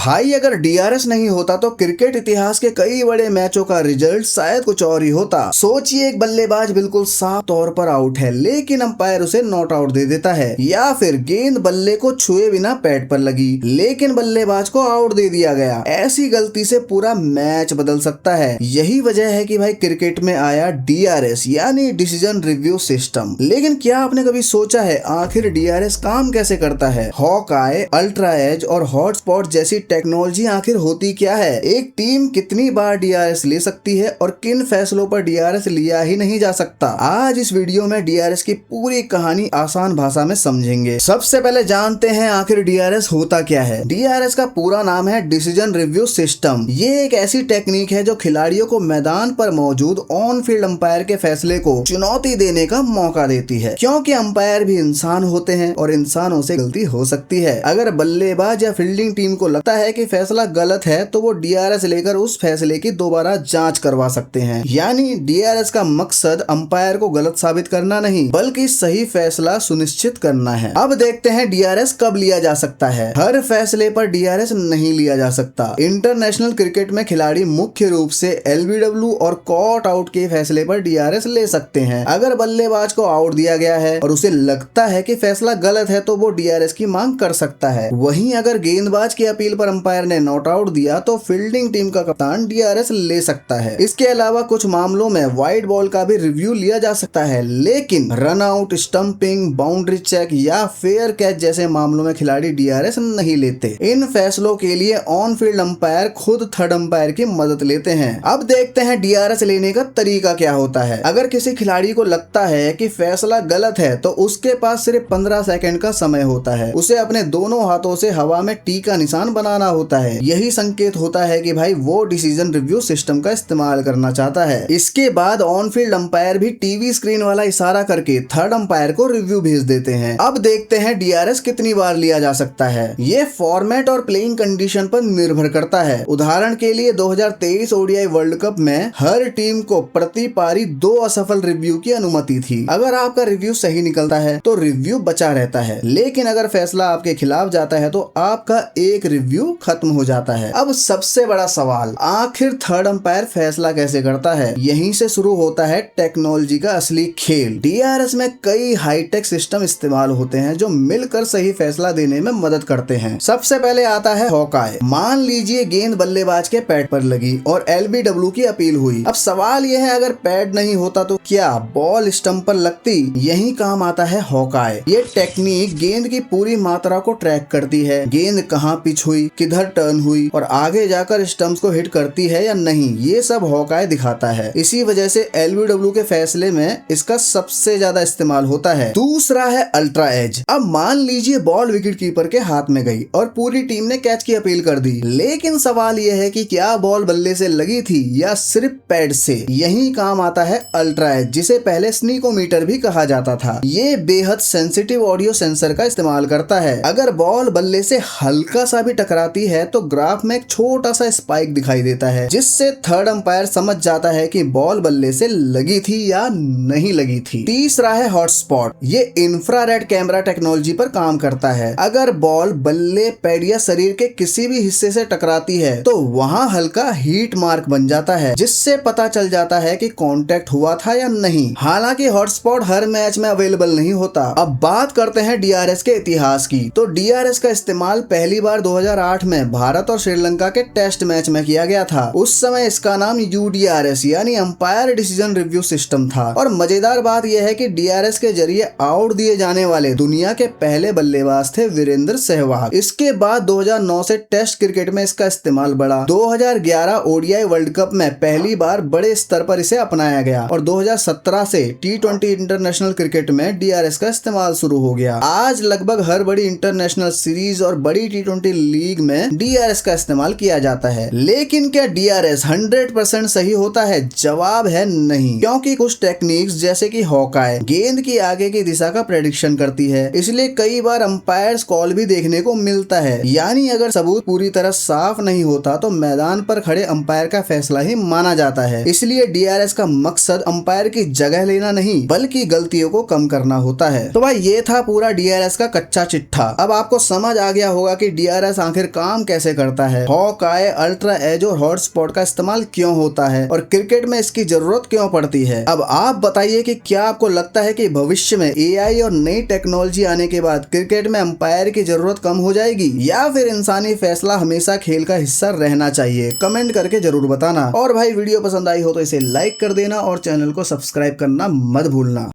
भाई अगर डीआरएस नहीं होता तो क्रिकेट इतिहास के कई बड़े मैचों का रिजल्ट शायद कुछ और ही होता। सोचिए एक बल्लेबाज बिल्कुल साफ तौर पर आउट है लेकिन अंपायर उसे नॉट आउट दे देता है, या फिर गेंद बल्ले को छुए बिना पैड पर लगी लेकिन बल्लेबाज को आउट दे दिया गया। ऐसी गलती से पूरा मैच बदल सकता है। यही वजह है कि भाई क्रिकेट में आया डीआरएस यानी डिसीजन रिव्यू सिस्टम। लेकिन क्या आपने कभी सोचा है आखिर डीआरएस काम कैसे करता है? हॉकआई, अल्ट्रा एज और हॉटस्पॉट जैसी टेक्नोलॉजी आखिर होती क्या है? एक टीम कितनी बार डीआरएस ले सकती है और किन फैसलों पर डीआरएस लिया ही नहीं जा सकता? आज इस वीडियो में डीआरएस की पूरी कहानी आसान भाषा में समझेंगे। सबसे पहले जानते हैं आखिर डीआरएस होता क्या है। डीआरएस का पूरा नाम है डिसीजन रिव्यू सिस्टम। ये एक ऐसी टेक्निक है जो खिलाड़ियों को मैदान पर मौजूद ऑन फील्ड अंपायर के फैसले को चुनौती देने का मौका देती है, क्योंकि अंपायर भी इंसान होते हैं और इंसानों से गलती हो सकती है। अगर बल्लेबाज या फील्डिंग टीम को लगता है कि फैसला गलत है तो वो डीआरएस लेकर उस फैसले की दोबारा जांच करवा सकते हैं। यानी डीआरएस का मकसद अंपायर को गलत साबित करना नहीं बल्कि सही फैसला सुनिश्चित करना है। अब देखते हैं डीआरएस कब लिया जा सकता है। हर फैसले पर डीआरएस नहीं लिया जा सकता। इंटरनेशनल क्रिकेट में खिलाड़ी मुख्य रूप से एलबीडब्ल्यू और कॉट आउट के फैसले पर डीआरएस ले सकते हैं। अगर बल्लेबाज को आउट दिया गया है और उसे लगता है कि फैसला गलत है तो वो डीआरएस की मांग कर सकता है। वहीं अगर गेंदबाज की अपील पर अंपायर ने नॉट आउट दिया तो फील्डिंग टीम का कप्तान डीआरएस ले सकता है। इसके अलावा कुछ मामलों में वाइड बॉल का भी रिव्यू लिया जा सकता है, लेकिन run out, stumping, boundary check या फेयर कैच जैसे मामलों में खिलाड़ी डीआरएस नहीं लेते। इन फैसलों के लिए ऑन फील्ड अंपायर खुद थर्ड अंपायर की मदद लेते हैं। अब देखते हैं डीआरएस लेने का तरीका क्या होता है। अगर किसी खिलाड़ी को लगता है कि फैसला गलत है तो उसके पास सिर्फ 15 सेकंड का समय होता है। उसे अपने दोनों हाथों से हवा में टी का निशान बनाना होता है। यही संकेत होता है कि भाई वो डिसीजन रिव्यू सिस्टम का इस्तेमाल करना चाहता है। इसके बाद ऑन फील्ड अंपायर भी टीवी स्क्रीन वाला इशारा करके थर्ड अंपायर को रिव्यू भेज देते हैं। अब देखते हैं डीआरएस कितनी बार लिया जा सकता है। ये फॉर्मेट और प्लेइंग कंडीशन पर निर्भर करता है। उदाहरण के लिए 2023 ओडीआई वर्ल्ड कप में हर टीम को प्रति पारी 2 असफल रिव्यू की अनुमति थी। अगर आपका रिव्यू सही निकलता है तो रिव्यू बचा रहता है, लेकिन अगर फैसला आपके खिलाफ जाता है तो आपका एक रिव्यू खत्म हो जाता है। अब सबसे बड़ा सवाल, आखिर थर्ड अंपायर फैसला कैसे करता है? यहीं से शुरू होता है टेक्नोलॉजी का असली खेल। डीआरएस में कई हाईटेक सिस्टम इस्तेमाल होते हैं जो मिलकर सही फैसला देने में मदद करते हैं। सबसे पहले आता है हॉकआई। मान लीजिए गेंद बल्लेबाज के पैड पर लगी और एलबीडब्ल्यू की अपील हुई। अब सवाल यह है अगर पैड नहीं होता तो क्या बॉल स्टंप पर लगती? यही काम आता है हॉकआई। ये टेक्निक गेंद की पूरी मात्रा को ट्रैक करती है। गेंद कहाँ पिच हुई, किधर टर्न हुई और आगे जाकर स्टंप्स को हिट करती है या नहीं, ये सब हॉकआई दिखाता है। इसी वजह से एलबीडब्ल्यू के फैसले में इसका सबसे ज्यादा इस्तेमाल होता है। दूसरा है अल्ट्रा एज। अब मान लीजिए बॉल विकेट कीपर के हाथ में गई और पूरी टीम ने कैच की अपील कर दी, लेकिन सवाल यह है कि क्या बॉल बल्ले से लगी थी या सिर्फ पैड से? यही काम आता है अल्ट्रा एज, जिसे पहले स्नीकोमीटर भी कहा जाता था। ये बेहद सेंसिटिव ऑडियो सेंसर का इस्तेमाल करता है। अगर बॉल बल्ले से हल्का सा भी टकराती है तो ग्राफ में एक छोटा सा स्पाइक दिखाई देता है, जिससे थर्ड अंपायर समझ जाता है कि बॉल बल्ले से लगी थी या नहीं लगी थी। तीसरा है हॉटस्पॉट। ये इंफ्रारेड कैमरा टेक्नोलॉजी पर काम करता है। अगर बॉल बल्ले, पैड या शरीर के किसी भी हिस्से से टकराती है तो वहां हल्का हीट मार्क बन जाता है, जिससे पता चल जाता है कि कांटेक्ट हुआ था या नहीं। हालांकि हॉटस्पॉट हर मैच में अवेलेबल नहीं होता। अब बात करते हैं डीआरएस के इतिहास की। तो डीआरएस का इस्तेमाल पहली बार 2008 में भारत और श्रीलंका के टेस्ट मैच में किया गया था। उस समय इसका नाम यूडीआरएस यानी अंपायर डिसीजन रिव्यू सिस्टम था। और मजेदार बात यह है कि डीआरएस के जरिए आउट दिए जाने वाले दुनिया के पहले बल्लेबाज थे वीरेंद्र सहवाग। इसके बाद 2009 से टेस्ट क्रिकेट में इसका इस्तेमाल बढ़ा। 2011 ओडीआई वर्ल्ड कप में पहली बार बड़े स्तर पर इसे अपनाया गया और 2017 से टी20 इंटरनेशनल क्रिकेट में डीआरएस का इस्तेमाल शुरू हो गया। आज लगभग हर बड़ी इंटरनेशनल सीरीज और बड़ी टी20 लीग में डीआरएस का इस्तेमाल किया जाता है। लेकिन क्या डीआरएस 100% सही होता है? जवाब है नहीं, क्योंकि कुछ टेक्निक्स जैसे कि हॉकआई गेंद की आगे की दिशा का प्रेडिक्शन करती है, इसलिए कई बार अंपायर्स कॉल भी देखने को मिलता है। यानी अगर सबूत पूरी तरह साफ नहीं होता तो मैदान पर खड़े अंपायर का फैसला ही माना जाता है। इसलिए डीआरएस का मकसद अंपायर की जगह लेना नहीं बल्कि गलतियों को कम करना होता है। तो भाई ये था पूरा डीआरएस का कच्चा चिट्ठा। अब आपको समझ आ गया होगा कि डीआरएस आखिर काम कैसे करता है, हॉकआई, अल्ट्रा एज और हॉटस्पॉट का इस्तेमाल क्यों होता है और क्रिकेट में इसकी जरूरत क्यों पड़ती है। अब आप बताइए कि क्या आपको लगता है कि भविष्य में एआई और नई टेक्नोलॉजी आने के बाद क्रिकेट में अंपायर की जरूरत कम हो जाएगी या फिर इंसानी फैसला हमेशा खेल का हिस्सा रहना चाहिए। कमेंट करके जरूर बताना। और भाई वीडियो पसंद आई हो तो इसे लाइक कर देना और चैनल को सब्सक्राइब करना मत भूलना।